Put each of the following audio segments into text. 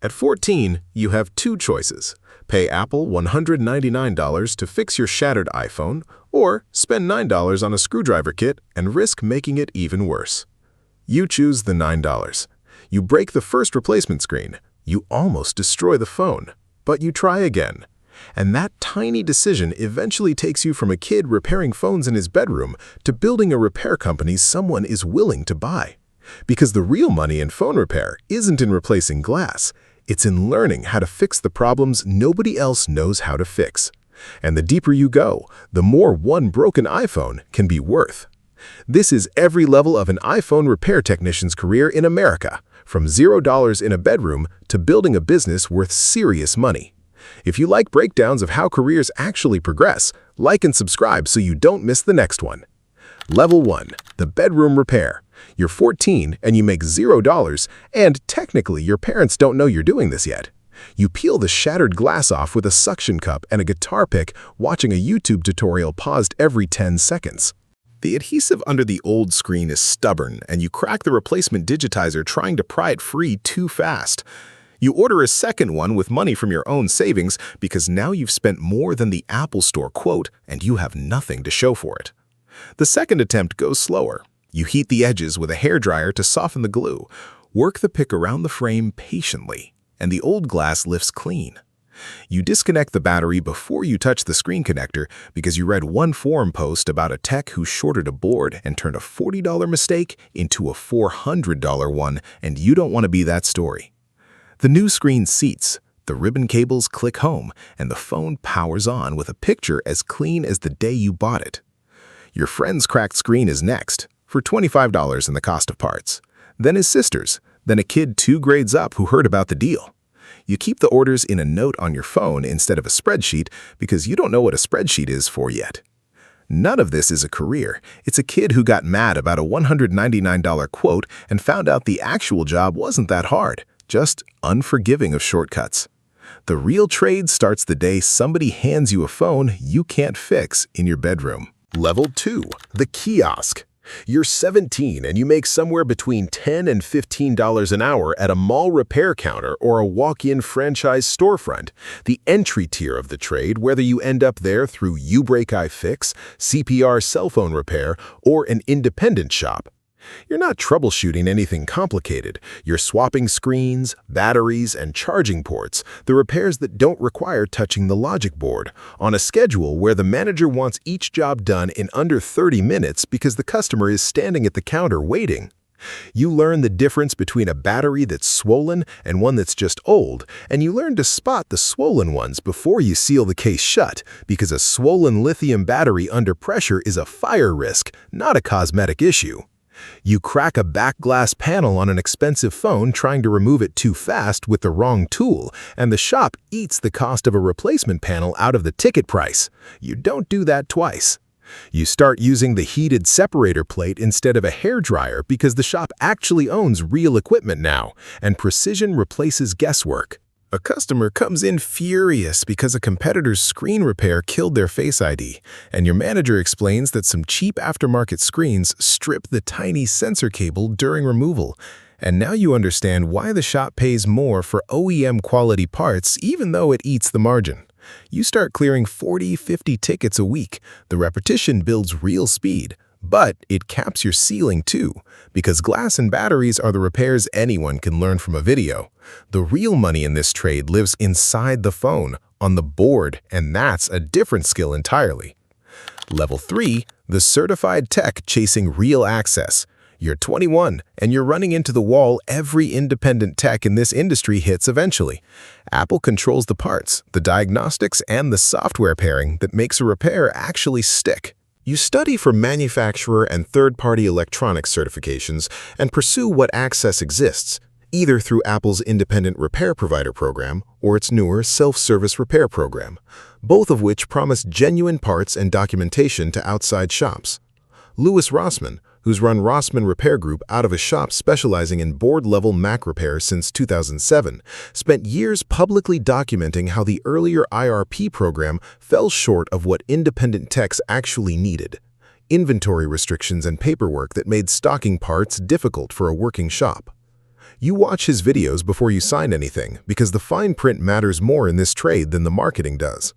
At 14, you have two choices. Pay Apple $199 to fix your shattered iPhone, or spend $9 on a screwdriver kit and risk making it even worse. You choose the $9. You break the first replacement screen. You almost destroy the phone, but you try again. And that tiny decision eventually takes you from a kid repairing phones in his bedroom to building a repair company someone is willing to buy. Because the real money in phone repair isn't in replacing glass. It's in learning how to fix the problems nobody else knows how to fix. And the deeper you go, the more one broken iPhone can be worth. This is every level of an iPhone repair technician's career in America, from $0 in a bedroom to building a business worth serious money. If you like breakdowns of how careers actually progress, like and subscribe so you don't miss the next one. Level 1. The bedroom repair. You're 14 and you make $0, and technically your parents don't know you're doing this yet. You peel the shattered glass off with a suction cup and a guitar pick, watching a YouTube tutorial paused every 10 seconds. The adhesive under the old screen is stubborn, and you crack the replacement digitizer trying to pry it free too fast. You order a second one with money from your own savings because now you've spent more than the Apple Store quote and you have nothing to show for it. The second attempt goes slower. You heat the edges with a hairdryer to soften the glue. Work the pick around the frame patiently, and the old glass lifts clean. You disconnect the battery before you touch the screen connector because you read one forum post about a tech who shorted a board and turned a $40 mistake into a $400 one, and you don't want to be that story. The new screen seats, the ribbon cables click home, and the phone powers on with a picture as clean as the day you bought it. Your friend's cracked screen is next, for $25 in the cost of parts. Then his sister's, then a kid 2 grades up who heard about the deal. You keep the orders in a note on your phone instead of a spreadsheet because you don't know what a spreadsheet is for yet. None of this is a career. It's a kid who got mad about a $199 quote and found out the actual job wasn't that hard, just unforgiving of shortcuts. The real trade starts the day somebody hands you a phone you can't fix in your bedroom. Level 2. The Kiosk. You're 17 and you make somewhere between $10 and $15 an hour at a mall repair counter or a walk-in franchise storefront, the entry tier of the trade, whether you end up there through U-Break-I-Fix, CPR cell phone repair, or an independent shop. You're not troubleshooting anything complicated. You're swapping screens, batteries, and charging ports, the repairs that don't require touching the logic board, on a schedule where the manager wants each job done in under 30 minutes because the customer is standing at the counter waiting. You learn the difference between a battery that's swollen and one that's just old, and you learn to spot the swollen ones before you seal the case shut, because a swollen lithium battery under pressure is a fire risk, not a cosmetic issue. You crack a back glass panel on an expensive phone trying to remove it too fast with the wrong tool, and the shop eats the cost of a replacement panel out of the ticket price. You don't do that twice. You start using the heated separator plate instead of a hairdryer because the shop actually owns real equipment now, and precision replaces guesswork. A customer comes in furious because a competitor's screen repair killed their Face ID, and your manager explains that some cheap aftermarket screens strip the tiny sensor cable during removal. And now you understand why the shop pays more for OEM quality parts even though it eats the margin. You start clearing 40-50 tickets a week. The repetition builds real speed. But it caps your ceiling too, because glass and batteries are the repairs anyone can learn from a video. The real money in this trade lives inside the phone, on the board, and that's a different skill entirely. Level 3. The certified tech chasing real access. You're 21, and you're running into the wall every independent tech in this industry hits eventually. Apple controls the parts, the diagnostics, and the software pairing that makes a repair actually stick. You study for manufacturer and third-party electronics certifications and pursue what access exists, either through Apple's Independent Repair Provider program or its newer Self-Service Repair program, both of which promise genuine parts and documentation to outside shops. Louis Rossmann, who's run Rossmann Repair Group out of a shop specializing in board-level Mac repair since 2007, spent years publicly documenting how the earlier IRP program fell short of what independent techs actually needed: inventory restrictions and paperwork that made stocking parts difficult for a working shop. You watch his videos before you sign anything because the fine print matters more in this trade than the marketing does.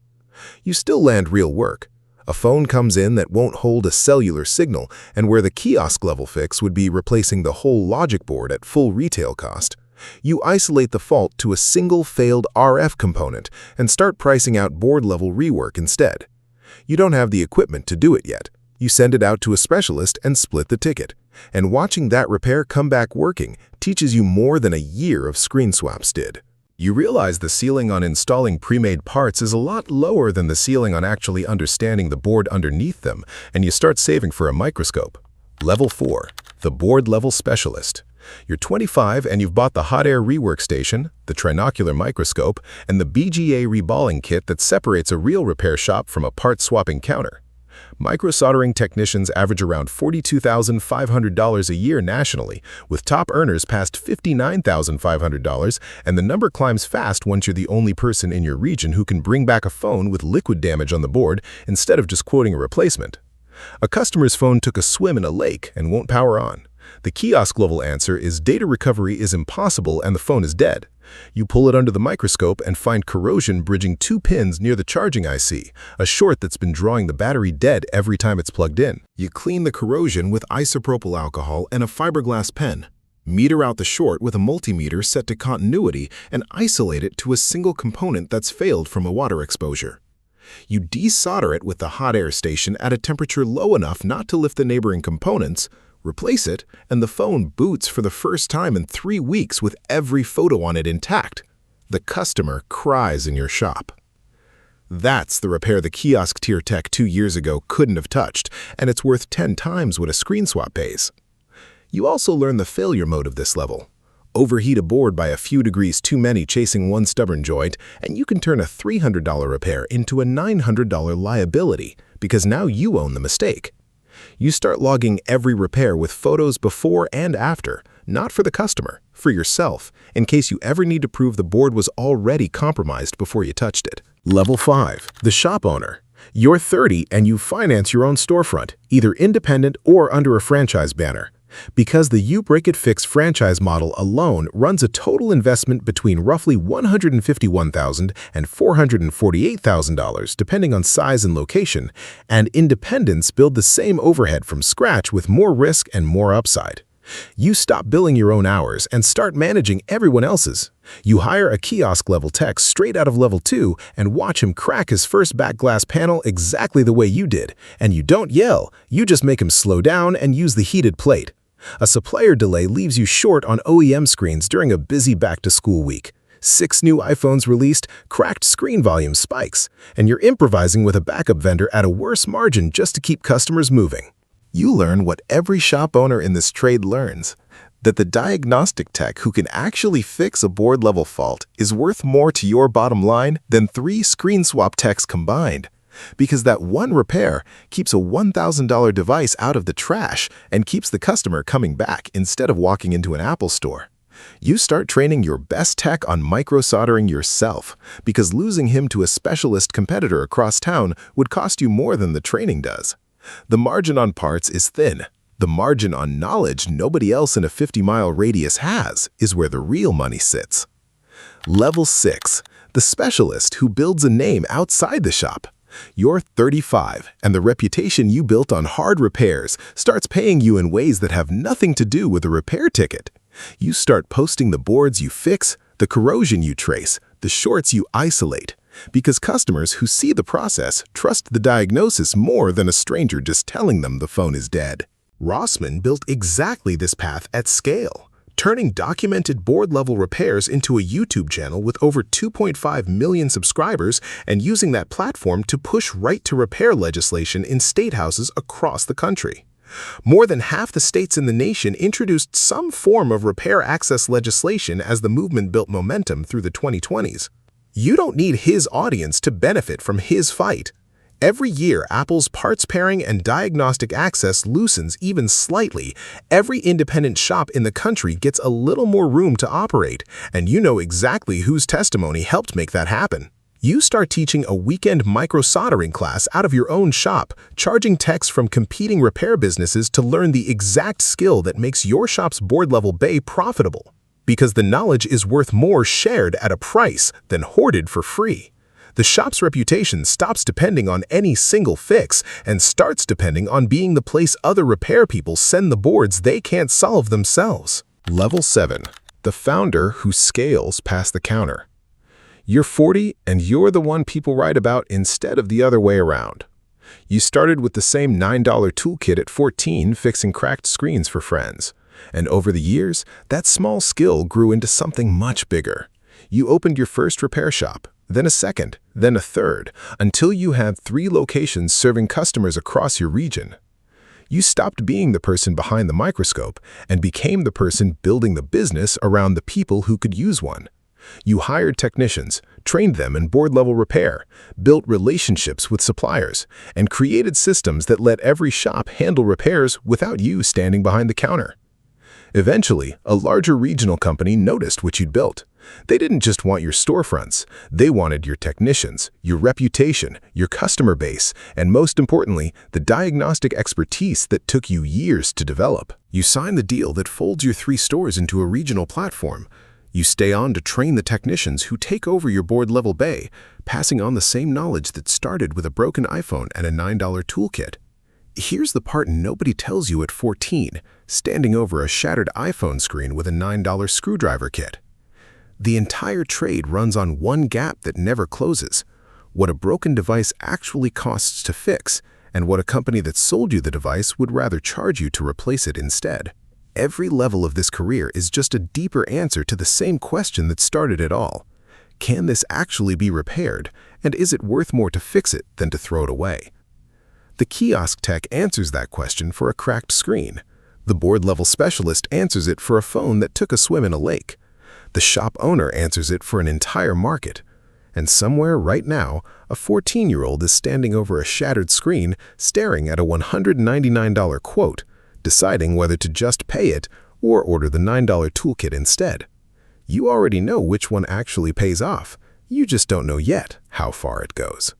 You still land real work. A phone comes in that won't hold a cellular signal, and where the kiosk level fix would be replacing the whole logic board at full retail cost. You isolate the fault to a single failed RF component and start pricing out board-level rework instead. You don't have the equipment to do it yet. You send it out to a specialist and split the ticket. And watching that repair come back working teaches you more than a year of screen swaps did. You realize the ceiling on installing pre-made parts is a lot lower than the ceiling on actually understanding the board underneath them, and you start saving for a microscope. Level 4. The Board Level Specialist. You're 25 and you've bought the hot air rework station, the trinocular microscope, and the BGA reballing kit that separates a real repair shop from a part-swapping counter. Micro-soldering technicians average around $42,500 a year nationally, with top earners past $59,500, and the number climbs fast once you're the only person in your region who can bring back a phone with liquid damage on the board instead of just quoting a replacement. A customer's phone took a swim in a lake and won't power on. The kiosk-level answer is data recovery is impossible and the phone is dead. You pull it under the microscope and find corrosion bridging 2 pins near the charging IC, a short that's been drawing the battery dead every time it's plugged in. You clean the corrosion with isopropyl alcohol and a fiberglass pen. Meter out the short with a multimeter set to continuity and isolate it to a single component that's failed from a water exposure. You desolder it with the hot air station at a temperature low enough not to lift the neighboring components, replace it, and the phone boots for the first time in 3 weeks with every photo on it intact. The customer cries in your shop. That's the repair the kiosk tier tech 2 years ago couldn't have touched, and it's worth 10 times what a screen swap pays. You also learn the failure mode of this level. Overheat a board by a few degrees too many chasing one stubborn joint, and you can turn a $300 repair into a $900 liability because now you own the mistake. You start logging every repair with photos before and after, not for the customer, for yourself, in case you ever need to prove the board was already compromised before you touched it. Level 5. The Shop Owner. You're 30 and you finance your own storefront, either independent or under a franchise banner. Because the You Break It Fix franchise model alone runs a total investment between roughly $151,000 and $448,000 depending on size and location, and independents build the same overhead from scratch with more risk and more upside. You stop billing your own hours and start managing everyone else's. You hire a kiosk-level tech straight out of Level 2 and watch him crack his first back glass panel exactly the way you did. And you don't yell, you just make him slow down and use the heated plate. A supplier delay leaves you short on OEM screens during a busy back-to-school week. 6 new iPhones released, cracked screen volume spikes, and you're improvising with a backup vendor at a worse margin just to keep customers moving. You learn what every shop owner in this trade learns, that the diagnostic tech who can actually fix a board-level fault is worth more to your bottom line than 3 screen swap techs combined. Because that one repair keeps a $1,000 device out of the trash and keeps the customer coming back instead of walking into an Apple store. You start training your best tech on micro-soldering yourself, because losing him to a specialist competitor across town would cost you more than the training does. The margin on parts is thin. The margin on knowledge nobody else in a 50-mile radius has is where the real money sits. Level 6. The specialist who builds a name outside the shop. You're 35, and the reputation you built on hard repairs starts paying you in ways that have nothing to do with a repair ticket. You start posting the boards you fix, the corrosion you trace, the shorts you isolate, because customers who see the process trust the diagnosis more than a stranger just telling them the phone is dead. Rossmann built exactly this path at scale, turning documented board-level repairs into a YouTube channel with over 2.5 million subscribers and using that platform to push right-to-repair legislation in state houses across the country. More than half the states in the nation introduced some form of repair access legislation as the movement built momentum through the 2020s. You don't need his audience to benefit from his fight. Every year, Apple's parts pairing and diagnostic access loosens even slightly. Every independent shop in the country gets a little more room to operate, and you know exactly whose testimony helped make that happen. You start teaching a weekend micro-soldering class out of your own shop, charging techs from competing repair businesses to learn the exact skill that makes your shop's board-level bay profitable. Because the knowledge is worth more shared at a price than hoarded for free. The shop's reputation stops depending on any single fix and starts depending on being the place other repair people send the boards they can't solve themselves. Level 7. The founder who scales past the counter. You're 40 and you're the one people write about instead of the other way around. You started with the same $9 toolkit at 14 fixing cracked screens for friends. And over the years, that small skill grew into something much bigger. You opened your first repair shop, then a second, then a third, until you had 3 locations serving customers across your region. You stopped being the person behind the microscope and became the person building the business around the people who could use one. You hired technicians, trained them in board-level repair, built relationships with suppliers, and created systems that let every shop handle repairs without you standing behind the counter. Eventually, a larger regional company noticed what you'd built. They didn't just want your storefronts. They wanted your technicians, your reputation, your customer base, and most importantly, the diagnostic expertise that took you years to develop. You sign the deal that folds your 3 stores into a regional platform. You stay on to train the technicians who take over your board-level bay, passing on the same knowledge that started with a broken iPhone and a $9 toolkit. Here's the part nobody tells you at 14, standing over a shattered iPhone screen with a $9 screwdriver kit. The entire trade runs on one gap that never closes: what a broken device actually costs to fix, and what a company that sold you the device would rather charge you to replace it instead. Every level of this career is just a deeper answer to the same question that started it all. Can this actually be repaired, and is it worth more to fix it than to throw it away? The kiosk tech answers that question for a cracked screen. The board-level specialist answers it for a phone that took a swim in a lake. The shop owner answers it for an entire market. And somewhere right now, a 14-year-old is standing over a shattered screen, staring at a $199 quote, deciding whether to just pay it or order the $9 toolkit instead. You already know which one actually pays off. You just don't know yet how far it goes.